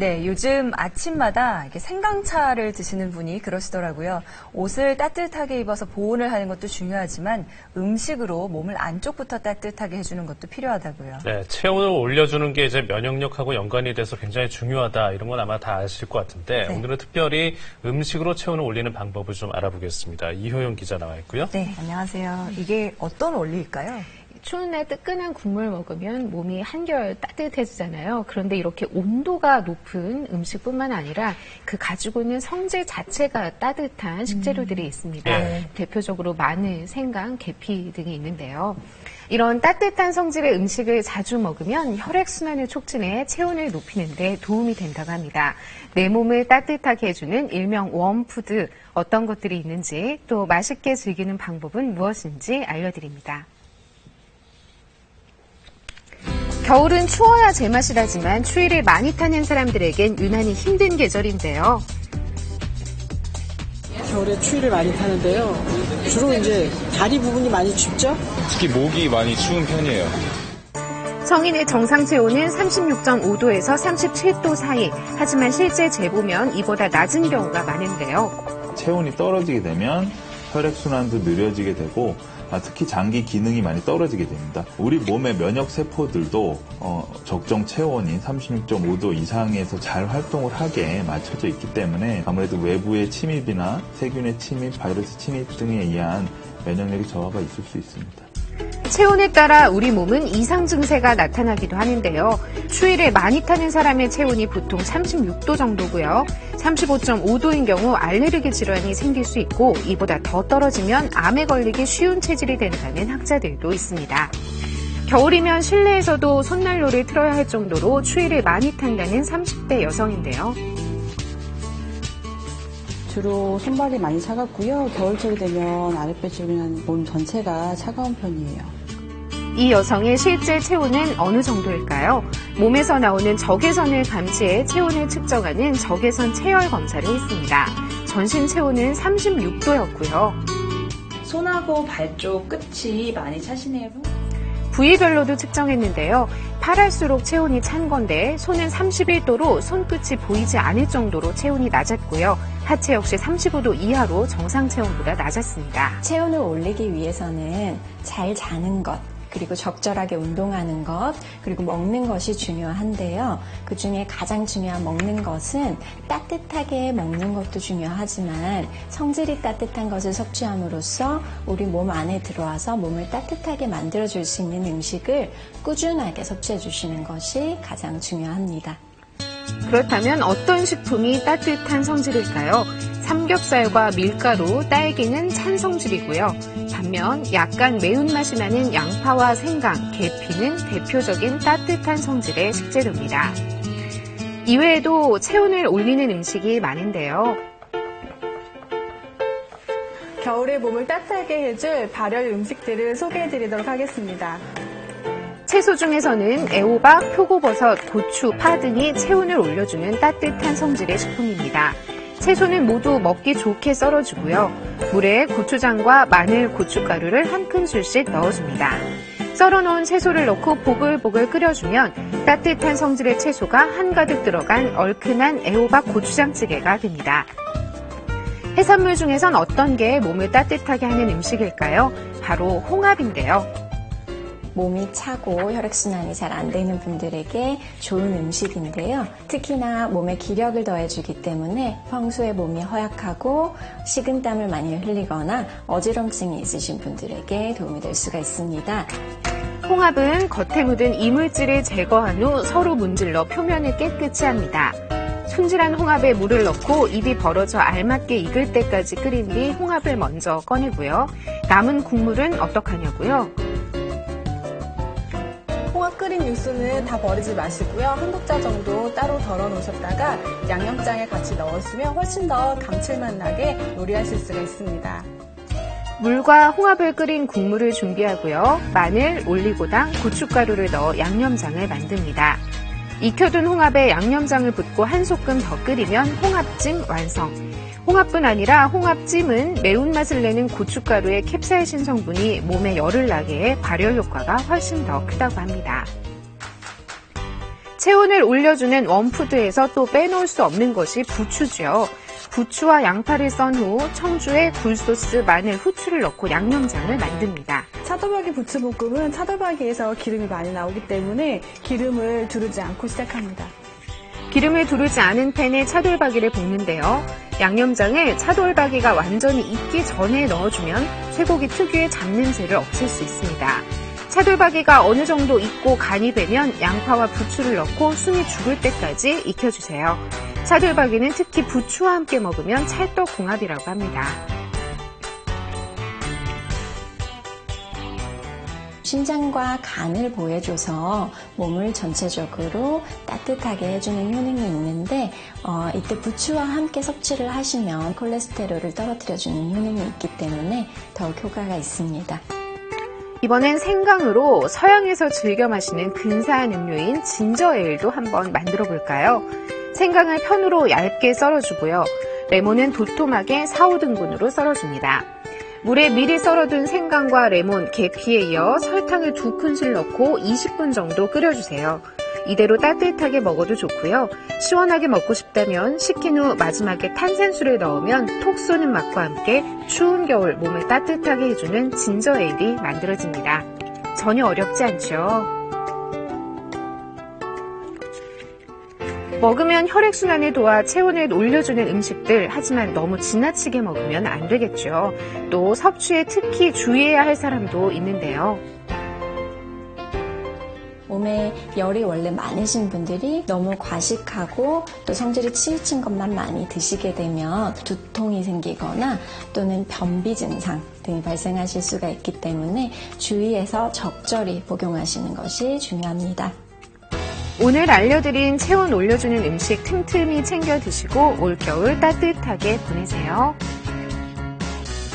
네, 요즘 아침마다 이렇게 생강차를 드시는 분이 그러시더라고요. 옷을 따뜻하게 입어서 보온을 하는 것도 중요하지만 음식으로 몸을 안쪽부터 따뜻하게 해주는 것도 필요하다고요. 네, 체온을 올려주는 게 이제 면역력하고 연관이 돼서 굉장히 중요하다. 이런 건 아마 다 아실 것 같은데 네. 오늘은 특별히 음식으로 체온을 올리는 방법을 좀 알아보겠습니다. 이효영 기자 나와 있고요. 네, 안녕하세요. 이게 어떤 원리일까요? 추운 날 뜨끈한 국물 먹으면 몸이 한결 따뜻해지잖아요. 그런데 이렇게 온도가 높은 음식뿐만 아니라 그 가지고 있는 성질 자체가 따뜻한 식재료들이 있습니다. 네. 대표적으로 마늘, 생강, 계피 등이 있는데요. 이런 따뜻한 성질의 음식을 자주 먹으면 혈액순환을 촉진해 체온을 높이는 데 도움이 된다고 합니다. 내 몸을 따뜻하게 해주는 일명 웜푸드, 어떤 것들이 있는지 또 맛있게 즐기는 방법은 무엇인지 알려드립니다. 겨울은 추워야 제맛이라지만 추위를 많이 타는 사람들에겐 유난히 힘든 계절인데요. 겨울에 추위를 많이 타는데요. 주로 이제 다리 부분이 많이 춥죠? 특히 목이 많이 추운 편이에요. 성인의 정상 체온은 36.5도에서 37도 사이. 하지만 실제 재보면 이보다 낮은 경우가 많은데요. 체온이 떨어지게 되면 혈액순환도 느려지게 되고 특히 장기 기능이 많이 떨어지게 됩니다. 우리 몸의 면역 세포들도 적정 체온인 36.5도 이상에서 잘 활동을 하게 맞춰져 있기 때문에 아무래도 외부의 침입이나 세균의 침입, 바이러스 침입 등에 의한 면역력의 저하가 있을 수 있습니다. 체온에 따라 우리 몸은 이상 증세가 나타나기도 하는데요. 추위를 많이 타는 사람의 체온이 보통 36도 정도고요. 35.5도인 경우 알레르기 질환이 생길 수 있고 이보다 더 떨어지면 암에 걸리기 쉬운 체질이 된다는 학자들도 있습니다. 겨울이면 실내에서도 손난로를 틀어야 할 정도로 추위를 많이 탄다는 30대 여성인데요. 주로 손발이 많이 차갑고요. 겨울철이 되면 아랫배 주변 몸 전체가 차가운 편이에요. 이 여성의 실제 체온은 어느 정도일까요? 몸에서 나오는 적외선을 감지해 체온을 측정하는 적외선 체열 검사를 했습니다. 전신 체온은 36도였고요. 손하고 발 쪽 끝이 많이 차시네요. 부위별로도 측정했는데요. 팔할수록 체온이 찬 건데 손은 31도로 손끝이 보이지 않을 정도로 체온이 낮았고요. 하체 역시 35도 이하로 정상 체온보다 낮았습니다. 체온을 올리기 위해서는 잘 자는 것, 그리고 적절하게 운동하는 것, 그리고 먹는 것이 중요한데요. 그중에 가장 중요한 먹는 것은 따뜻하게 먹는 것도 중요하지만 성질이 따뜻한 것을 섭취함으로써 우리 몸 안에 들어와서 몸을 따뜻하게 만들어줄 수 있는 음식을 꾸준하게 섭취해 주시는 것이 가장 중요합니다. 그렇다면 어떤 식품이 따뜻한 성질일까요? 삼겹살과 밀가루, 딸기는 찬 성질이고요. 반면 약간 매운맛이 나는 양파와 생강, 계피는 대표적인 따뜻한 성질의 식재료입니다. 이외에도 체온을 올리는 음식이 많은데요. 겨울에 몸을 따뜻하게 해줄 발열 음식들을 소개해드리도록 하겠습니다. 채소 중에서는 애호박, 표고버섯, 고추, 파 등이 체온을 올려주는 따뜻한 성질의 식품입니다. 채소는 모두 먹기 좋게 썰어주고요. 물에 고추장과 마늘, 고춧가루를 한 큰술씩 넣어줍니다. 썰어놓은 채소를 넣고 보글보글 끓여주면 따뜻한 성질의 채소가 한가득 들어간 얼큰한 애호박 고추장찌개가 됩니다. 해산물 중에선 어떤 게 몸을 따뜻하게 하는 음식일까요? 바로 홍합인데요. 몸이 차고 혈액순환이 잘 안 되는 분들에게 좋은 음식인데요. 특히나 몸에 기력을 더해주기 때문에 평소에 몸이 허약하고 식은땀을 많이 흘리거나 어지럼증이 있으신 분들에게 도움이 될 수가 있습니다. 홍합은 겉에 묻은 이물질을 제거한 후 서로 문질러 표면을 깨끗이 합니다. 손질한 홍합에 물을 넣고 입이 벌어져 알맞게 익을 때까지 끓인 뒤 홍합을 먼저 꺼내고요. 남은 국물은 어떡하냐고요? 홍합 끓인 육수는 다 버리지 마시고요. 한 국자 정도 따로 덜어 놓으셨다가 양념장에 같이 넣으시면 훨씬 더 감칠맛 나게 요리하실 수가 있습니다. 물과 홍합을 끓인 국물을 준비하고요. 마늘, 올리고당, 고춧가루를 넣어 양념장을 만듭니다. 익혀둔 홍합에 양념장을 붓고 한 소끔 더 끓이면 홍합찜 완성. 홍합뿐 아니라 홍합찜은 매운맛을 내는 고춧가루의 캡사이신 성분이 몸에 열을 나게 해 발열 효과가 훨씬 더 크다고 합니다. 체온을 올려주는 웜푸드에서 또 빼놓을 수 없는 것이 부추죠. 부추와 양파를 썬 후 청주에 굴소스, 마늘, 후추를 넣고 양념장을 만듭니다. 차돌박이 부추볶음은 차돌박이에서 기름이 많이 나오기 때문에 기름을 두르지 않고 시작합니다. 기름을 두르지 않은 팬에 차돌박이를 볶는데요. 양념장을 차돌박이가 완전히 익기 전에 넣어주면 쇠고기 특유의 잡냄새를 없앨 수 있습니다. 차돌박이가 어느 정도 익고 간이 되면 양파와 부추를 넣고 숨이 죽을 때까지 익혀주세요. 차돌박이는 특히 부추와 함께 먹으면 찰떡궁합이라고 합니다. 신장과 간을 보호해줘서 몸을 전체적으로 따뜻하게 해주는 효능이 있는데 이때 부추와 함께 섭취를 하시면 콜레스테롤을 떨어뜨려주는 효능이 있기 때문에 더욱 효과가 있습니다. 이번엔 생강으로 서양에서 즐겨 마시는 근사한 음료인 진저에일도 한번 만들어 볼까요? 생강을 편으로 얇게 썰어주고요. 레몬은 도톰하게 4, 5등분으로 썰어줍니다. 물에 미리 썰어둔 생강과 레몬, 계피에 이어 설탕을 2큰술 넣고 20분 정도 끓여주세요. 이대로 따뜻하게 먹어도 좋고요. 시원하게 먹고 싶다면 식힌 후 마지막에 탄산수를 넣으면 톡 쏘는 맛과 함께 추운 겨울 몸을 따뜻하게 해주는 진저에일이 만들어집니다. 전혀 어렵지 않죠? 먹으면 혈액순환을 도와 체온을 올려주는 음식들, 하지만 너무 지나치게 먹으면 안 되겠죠. 또 섭취에 특히 주의해야 할 사람도 있는데요. 몸에 열이 원래 많으신 분들이 너무 과식하고 또 성질이 치우친 것만 많이 드시게 되면 두통이 생기거나 또는 변비 증상 등이 발생하실 수가 있기 때문에 주의해서 적절히 복용하시는 것이 중요합니다. 오늘 알려드린 체온 올려주는 음식 틈틈이 챙겨 드시고 올겨울 따뜻하게 보내세요.